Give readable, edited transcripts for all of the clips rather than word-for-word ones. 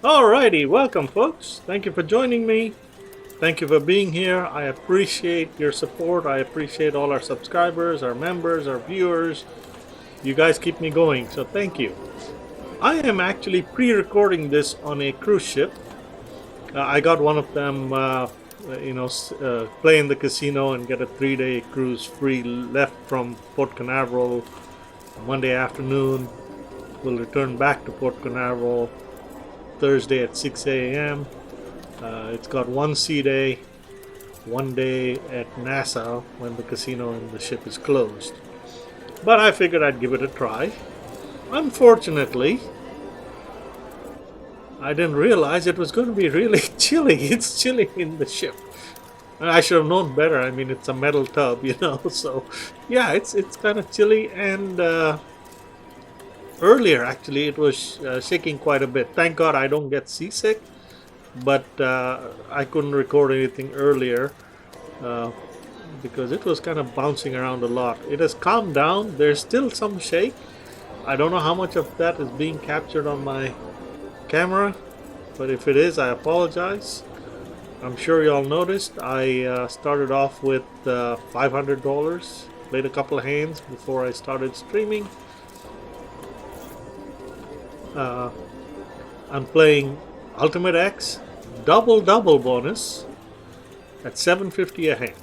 Alrighty, welcome folks. Thank you for joining me. Thank you for being here. I appreciate your support. I appreciate all our subscribers, our members, our viewers. You guys keep me going, so thank you. I am actually pre-recording this on a cruise ship. I got one of them, play in the casino and get a 3-day cruise free left from Port Canaveral Monday afternoon. We'll return back to Port Canaveral Thursday at 6 a.m. It's got one sea day, one day at Nassau when the casino and the ship is closed. But I figured I'd give it a try. Unfortunately, I didn't realize it was going to be really chilly. It's chilly in the ship. I should have known better. I mean, it's a metal tub, so yeah, it's kind of chilly. And earlier, actually, it was shaking quite a bit. Thank God I don't get seasick, but I couldn't record anything earlier because it was kind of bouncing around a lot. It has calmed down. There's still some shake. I don't know how much of that is being captured on my camera, but if it is, I apologize. I'm sure y'all noticed I started off with $500, played a couple of hands before I started streaming. I'm playing UltimateX double bonus at $7.50 a hand.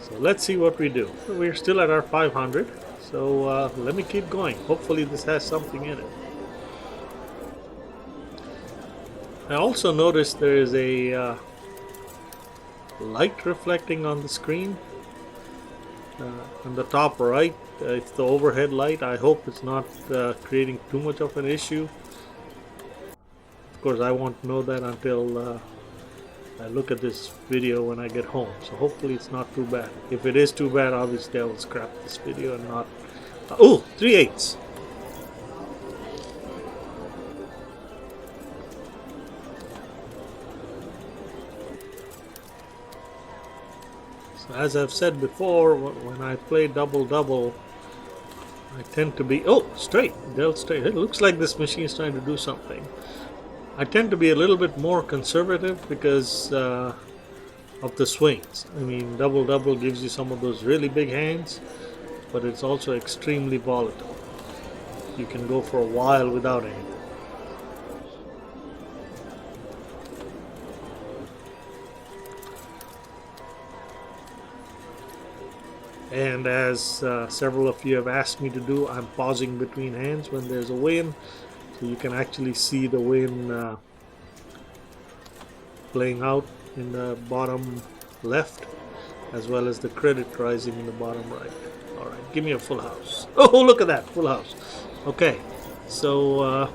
So let's see what we do. We're still at our 500, so let me keep going. Hopefully this has something in it. I also noticed there is a light reflecting on the screen on the top right. It's the overhead light. I hope it's not creating too much of an issue. Of course, I won't know that until I look at this video when I get home. So hopefully it's not too bad. If it is too bad, obviously I will scrap this video and not... oh, 3/8. So as I've said before, when I play double, I tend to be... oh, straight. Dealt straight. It looks like this machine is trying to do something. I tend to be a little bit more conservative because of the swings. I mean, double gives you some of those really big hands, but it's also extremely volatile. You can go for a while without anything. And as several of you have asked me to do, I'm pausing between hands when there's a win, so you can actually see the win playing out in the bottom left, as well as the credit rising in the bottom right. Alright, give me a full house. Oh, look at that, full house. Okay, so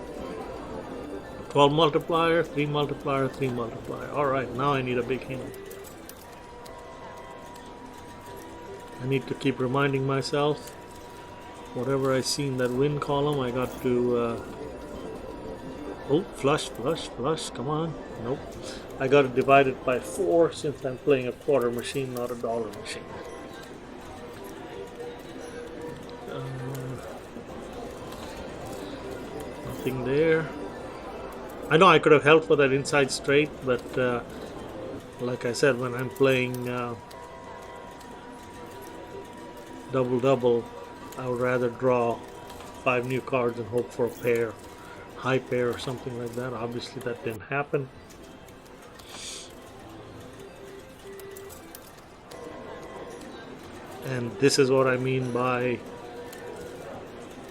12 multiplier, 3 multiplier, 3 multiplier. Alright, now I need a big hand. I need to keep reminding myself, whatever I see in that win column, I got to, oh, flush, come on, nope. I got to divide it by 4 since I'm playing a quarter machine, not a dollar machine. Nothing there. I know I could have held for that inside straight, but like I said, when I'm playing double, I would rather draw 5 new cards and hope for a pair, high pair or something like that. Obviously that didn't happen. And this is what I mean by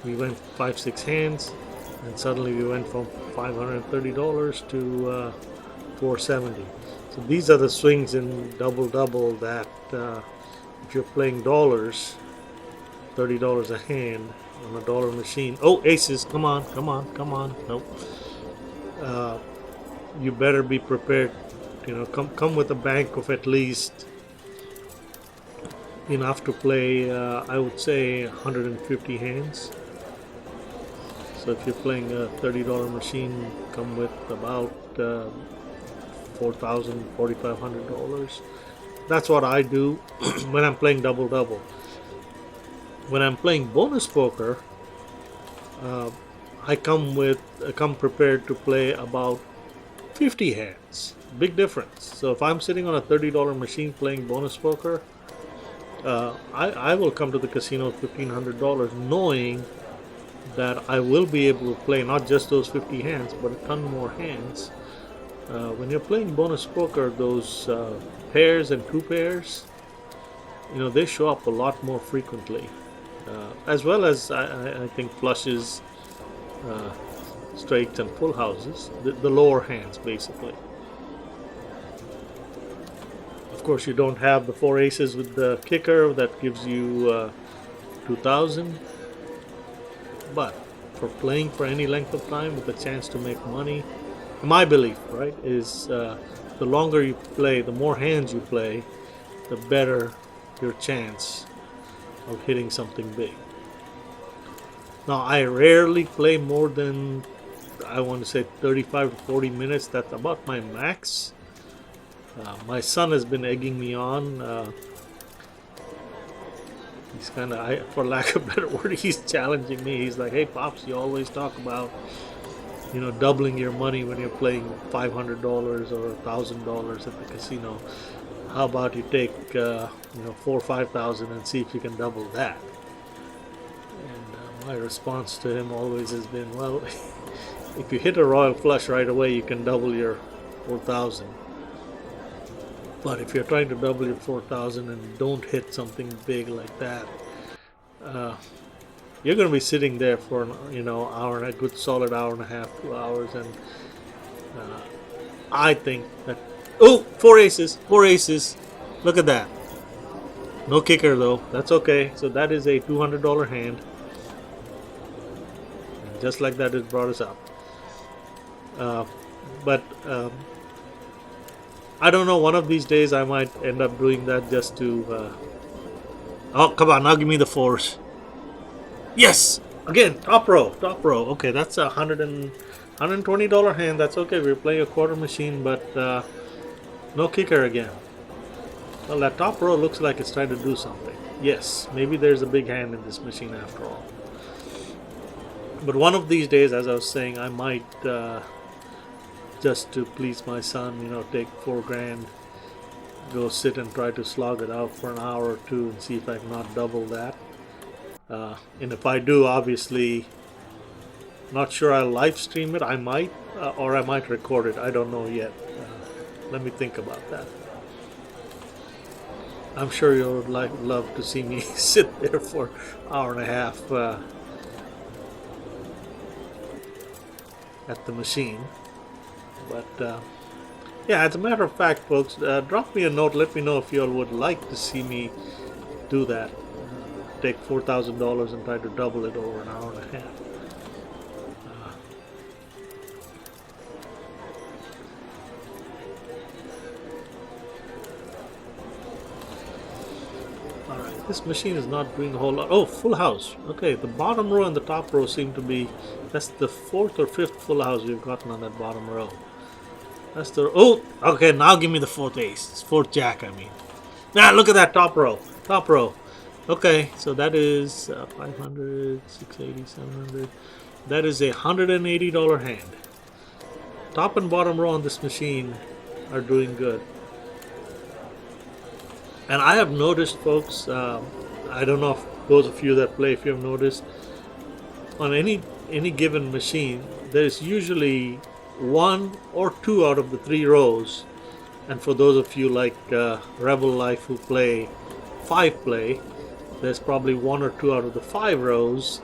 we went 5-6 hands and suddenly we went from $530 to $470. So these are the swings in double that if you're playing dollars, $30 a hand on a dollar machine. Oh, aces, come on. Nope. You better be prepared. Come with a bank of at least enough to play, I would say, 150 hands. So if you're playing a $30 machine, come with about $4,000, $4,500. That's what I do when I'm playing double. When I'm playing bonus poker, I come prepared to play about 50 hands. Big difference. So if I'm sitting on a $30 machine playing bonus poker, I will come to the casino with $1,500 knowing that I will be able to play not just those 50 hands, but a ton more hands. When you're playing bonus poker, those pairs and two pairs, they show up a lot more frequently, as well as I think flushes, straights, and full houses, the lower hands basically. Of course, you don't have the four aces with the kicker that gives you 2,000, but for playing for any length of time with a chance to make money, my belief, right, is the longer you play, the more hands you play, the better your chance of hitting something big. Now, I rarely play more than, I want to say, 35 to 40 minutes. That's about my max. My son has been egging me on. He's kind of, for lack of a better word, he's challenging me. He's like, hey, Pops, you always talk about, doubling your money when you're playing $500 or $1,000 at the casino. How about you take, 4,000 or 5,000 and see if you can double that? And my response to him always has been, well, if you hit a royal flush right away, you can double your 4,000. But if you're trying to double your 4,000 and don't hit something big like that, you're going to be sitting there for an hour and a good solid hour and a half, 2 hours, and I think that four aces, look at that. No kicker though, that's okay. So that is a $200 hand, and just like that, it brought us up. But I don't know, one of these days I might end up doing that just to oh, come on, now give me the fours. Yes, again, top row. Okay, that's a $120 hand. That's okay. We're playing a quarter machine, but no kicker again. Well, that top row looks like it's trying to do something. Yes, maybe there's a big hand in this machine after all. But one of these days, as I was saying, I might just to please my son, take $4,000, go sit and try to slog it out for an hour or two and see if I can not double that. And if I do, obviously, not sure I'll live stream it. I might, or I might record it. I don't know yet. Let me think about that. I'm sure you would love to see me sit there for an hour and a half at the machine. But yeah, as a matter of fact, folks, drop me a note. Let me know if you all would like to see me do that. Take $4,000 and try to double it over an hour and a half. Alright, this machine is not doing a whole lot. Oh, full house. Okay, the bottom row and the top row seem to be, that's the fourth or fifth full house we've gotten on that bottom row. That's the, oh, okay, now give me the fourth ace. It's fourth jack, I mean. Now, look at that top row. Top row. Okay, so that is 500, 680, 700. That is a $180 hand. Top and bottom row on this machine are doing good. And I have noticed, folks, I don't know if those of you that play, if you have noticed, on any given machine, there's usually one or two out of the three rows. And for those of you like Rebel Life who play 5-play, there's probably one or two out of the 5 rows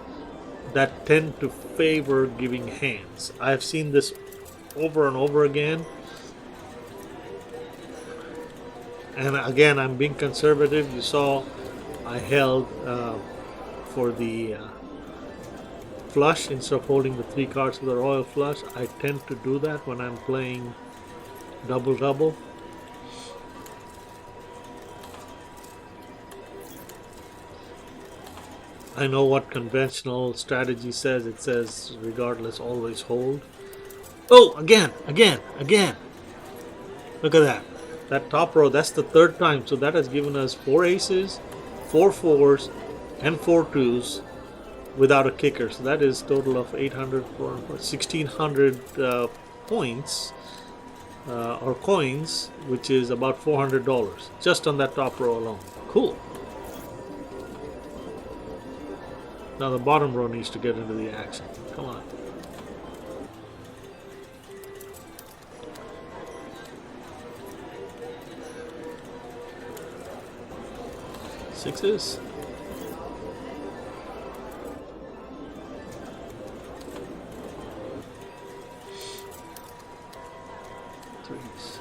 that tend to favor giving hands. I've seen this over and over again. And again, I'm being conservative. You saw I held for the flush instead of holding the 3 cards of the royal flush. I tend to do that when I'm playing double-double. I know what conventional strategy says. It says, regardless, always hold. Oh, again. Look at that. That top row, that's the third time. So that has given us 4 aces, 4 fours, and 4 twos. without a kicker. So that is total of 800, 1600 points or coins, which is about $400 just on that top row alone. Cool. Now the bottom row needs to get into the action. Come on. Sixes. Threes.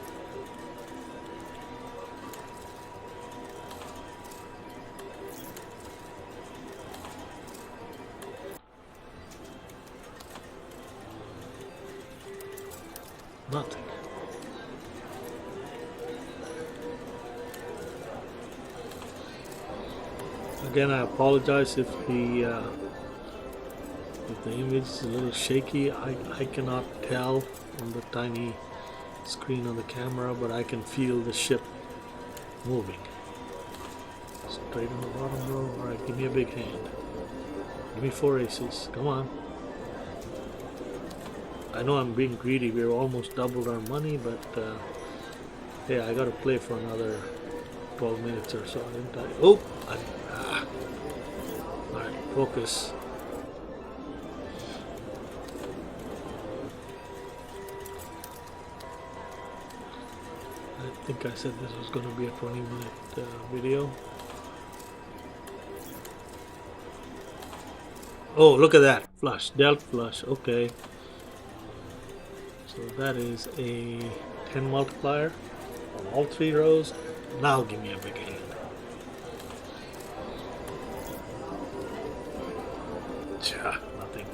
Nothing. Again, I apologize if the image is a little shaky. I cannot tell on the tiny screen on the camera, but I can feel the ship moving. Straight on the bottom row. Alright, give me a big hand. Give me 4 aces. Come on. I know I'm being greedy. We're almost doubled our money, but hey, I gotta play for another 12 minutes or so, didn't I? Oh! Alright, focus. I think I said this was going to be a 20-minute video. Oh, look at that. Flush. Dealt flush. Okay. So that is a 10 multiplier on all 3 rows. Now give me a big hand. Nothing.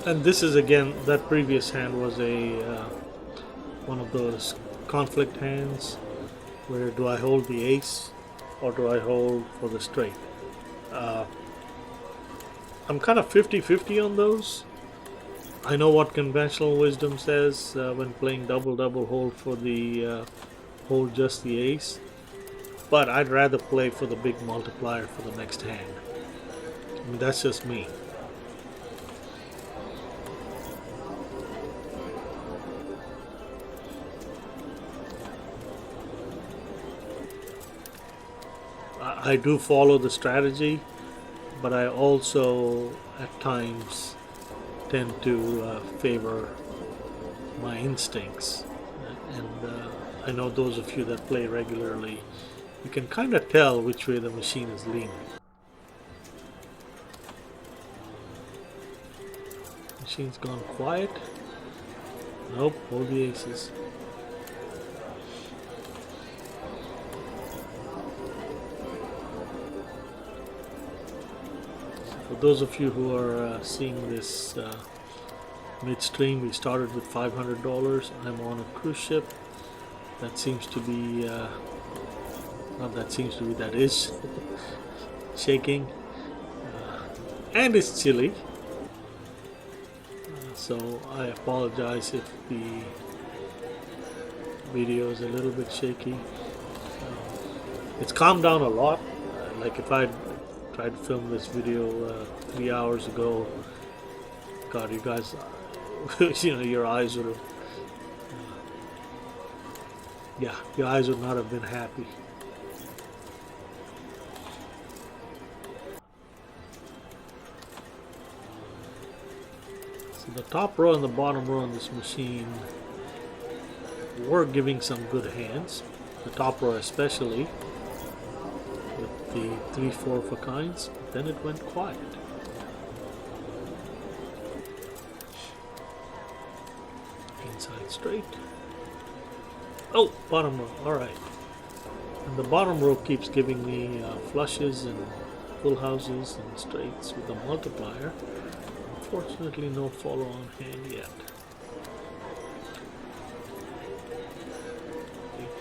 And this is again, that previous hand was a one of those conflict hands where do I hold the ace or do I hold for the straight. I'm kind of 50-50 on those. I know what conventional wisdom says when playing double hold for the hold just the ace, but I'd rather play for the big multiplier for the next hand. I mean, that's just me. I do follow the strategy, but I also at times tend to favor my instincts. And I know those of you that play regularly, you can kind of tell which way the machine is leaning. Machine's gone quiet. Nope, hold the aces. For those of you who are seeing this midstream, we started with $500. I'm on a cruise ship. That seems to be, not that seems to be, that is shaking. And it's chilly. So I apologize if the video is a little bit shaky. It's calmed down a lot. Like if I tried to film this video 3 hours ago, God, you guys, you know, your eyes would have, yeah, your eyes would not have been happy. So the top row and the bottom row on this machine were giving some good hands. The top row especially, with the 3-4 of a kinds. Then it went quiet. Inside straight. Oh, bottom row. Alright. And the bottom row keeps giving me flushes and full houses and straights with a multiplier. Unfortunately, no follow-on hand yet.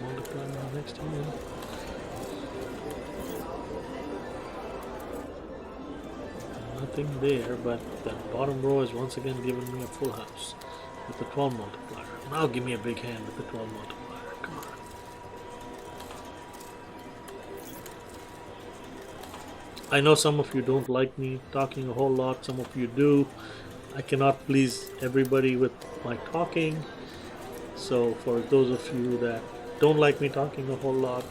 multiplier on the next hand. Nothing there, but the bottom row is once again giving me a full house with the 12 multiplier. Now give me a big hand with the 12 multiplier. Come on. I know some of you don't like me talking a whole lot. Some of you do. I cannot please everybody with my talking. So for those of you that don't like me talking a whole lot,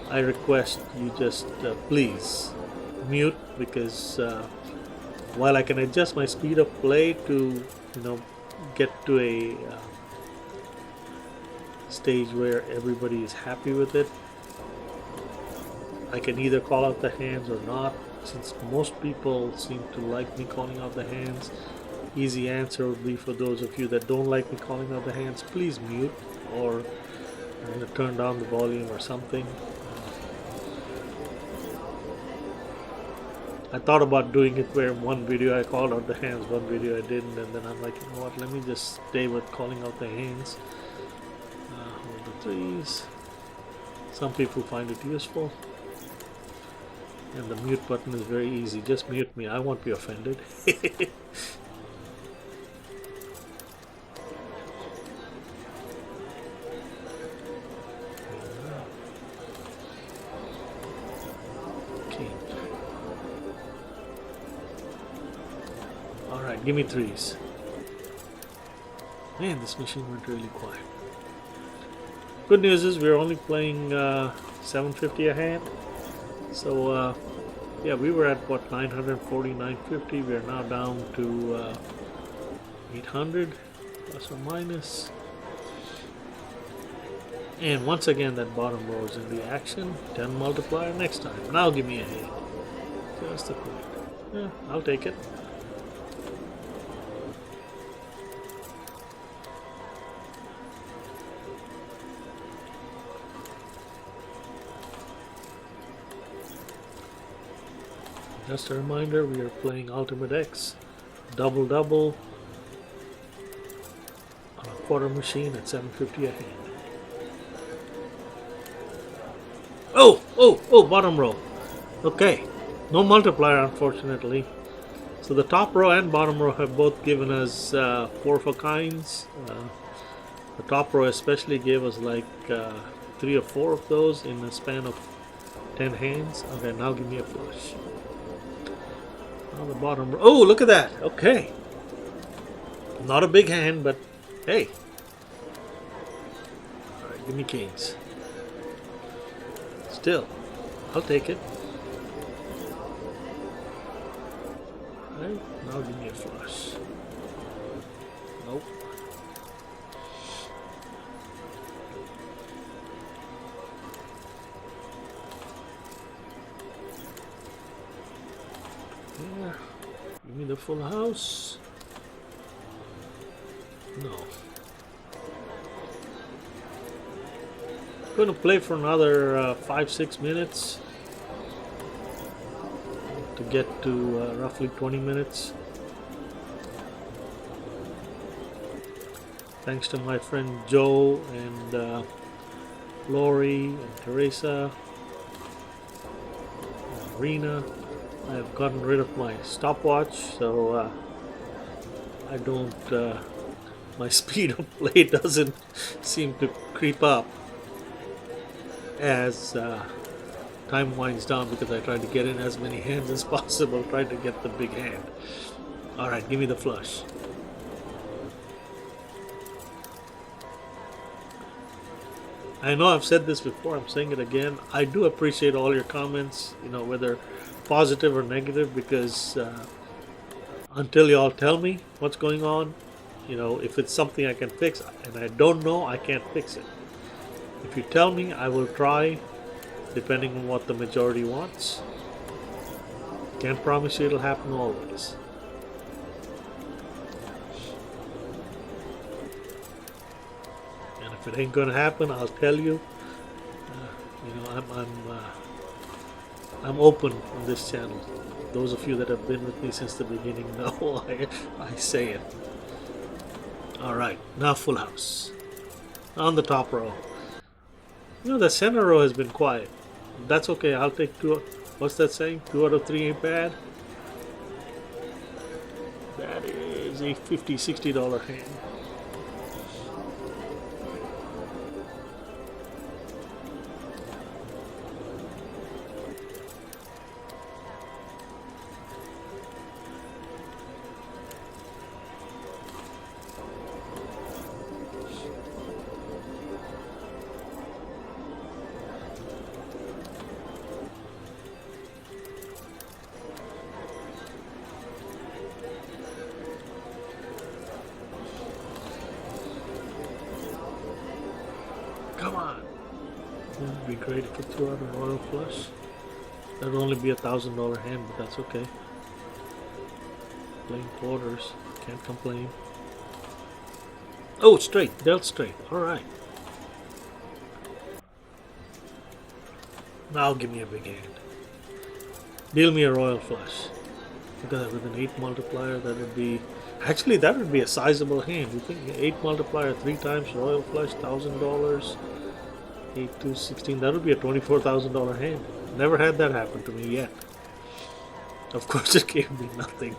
I request you just please mute, because while I can adjust my speed of play to get to a stage where everybody is happy with it, I can either call out the hands or not. Since most people seem to like me calling out the hands, easy answer would be for those of you that don't like me calling out the hands, please mute or turn down the volume or something. I thought about doing it where in one video I called out the hands, one video I didn't, and then I'm like, you know what, let me just stay with calling out the hands. Hold the threes. Some people find it useful. And the mute button is very easy. Just mute me. I won't be offended. Okay. Alright, give me threes. Man, this machine went really quiet. Good news is we're only playing 750 a hand. So yeah, we were at what, 940, 950. We are now down to 800 plus or minus. And once again, that bottom row is in the action. 10 multiplier next time. Now give me a hand. Just a queen. Yeah, I'll take it. Just a reminder, we are playing UltimateX, DoubleDouble on a quarter machine at 750 a hand. Oh, bottom row. Okay, no multiplier unfortunately. So the top row and bottom row have both given us 4 of a kinds. The top row especially gave us like 3 or 4 of those in a span of 10 hands. Okay, now give me a flush. On the bottom row. Oh, look at that. Okay. Not a big hand, but hey. Alright, give me kings. Still, I'll take it. Alright, now give me a flush. Nope. Yeah. Give me the full house. No. I'm going to play for another 5-6 minutes to get to roughly 20 minutes. Thanks to my friend Joe and Lori and Teresa and Rena. I've gotten rid of my stopwatch, so I don't, my speed of play doesn't seem to creep up as time winds down, because I try to get in as many hands as possible, try to get the big hand. Alright, give me the flush. I know I've said this before, I'm saying it again. I do appreciate all your comments, whether positive or negative, because until y'all tell me what's going on, if it's something I can fix and I don't know, I can't fix it. If you tell me, I will try, depending on what the majority wants. Can't promise you it'll happen always. And if it ain't gonna happen, I'll tell you. I'm open on this channel. Those of you that have been with me since the beginning know I say it. Alright, now full house. On the top row. You know, the center row has been quiet. That's okay. I'll take two. What's that saying? 2 out of 3 ain't bad. That is a $50, $60 hand. Come on. It would be great if it threw out a royal flush. That would only be a $1,000 hand, but that's okay. Playing quarters, can't complain. Oh, straight, dealt straight. All right. Now give me a big hand. Deal me a royal flush. Because with an 8 multiplier, that would be... Actually, that would be a sizable hand. You think 8 multiplier 3 times royal flush, $1,000, 8 to 16. That would be a $24,000 hand. Never had that happen to me yet. Of course, it gave me nothing.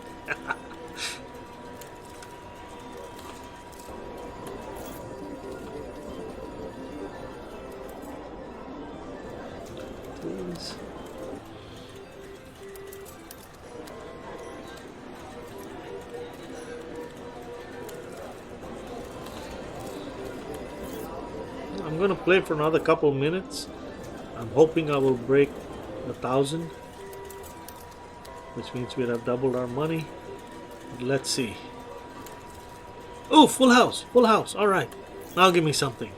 Please. I'm going to play for another couple minutes. I'm hoping I will break 1,000, which means we'd have doubled our money. But let's see. Oh, full house, full house. All right. Now give me something.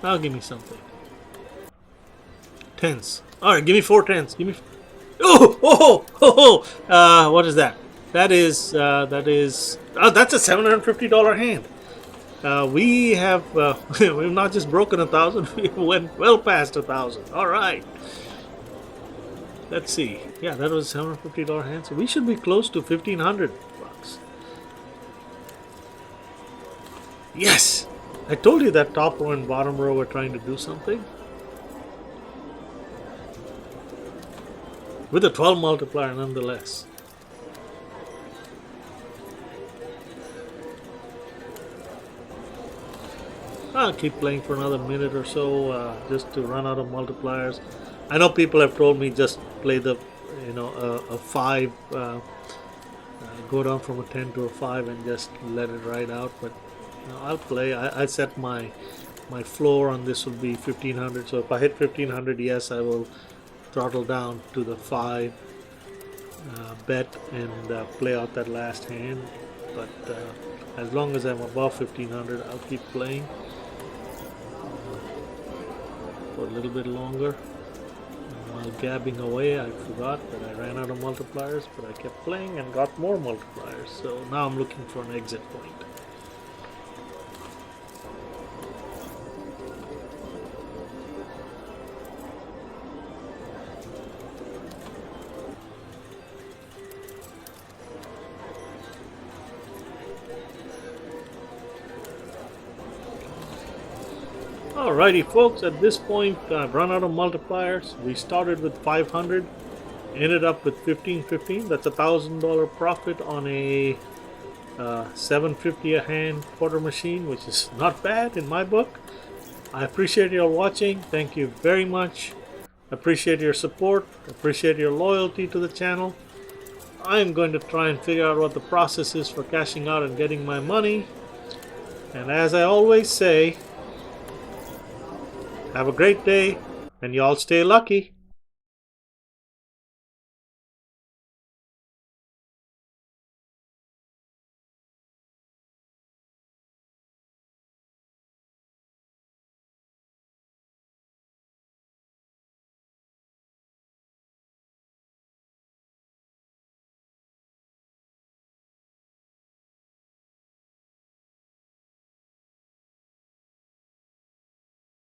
Now give me something. Tens. All right, give me 4 tens. Give me. What is that? That is. Oh, that's a $750 hand. We've not just broken 1,000. We went well past 1,000. All right. Let's see. Yeah, that was a $750 hand. So we should be close to 1,500 bucks. Yes. I told you that top row and bottom row were trying to do something. With a 12 multiplier nonetheless. I'll keep playing for another minute or so just to run out of multipliers. I know people have told me just play the, a 5, go down from a 10 to a 5 and just let it ride out. But I'll play. I set my floor on this will be 1,500. So if I hit 1,500, yes, I will throttle down to the 5 bet and play out that last hand. But as long as I'm above 1,500, I'll keep playing for a little bit longer. And while gabbing away, I forgot that I ran out of multipliers, but I kept playing and got more multipliers. So now I'm looking for an exit point. Alrighty folks, at this point I've run out of multipliers. We started with 500, ended up with 1515. That's $1,000 profit on a $750 a hand quarter machine, which is not bad in my book. I appreciate you all watching. Thank you very much. Appreciate your support. Appreciate your loyalty to the channel. I'm going to try and figure out what the process is for cashing out and getting my money. And as I always say, have a great day, and y'all stay lucky.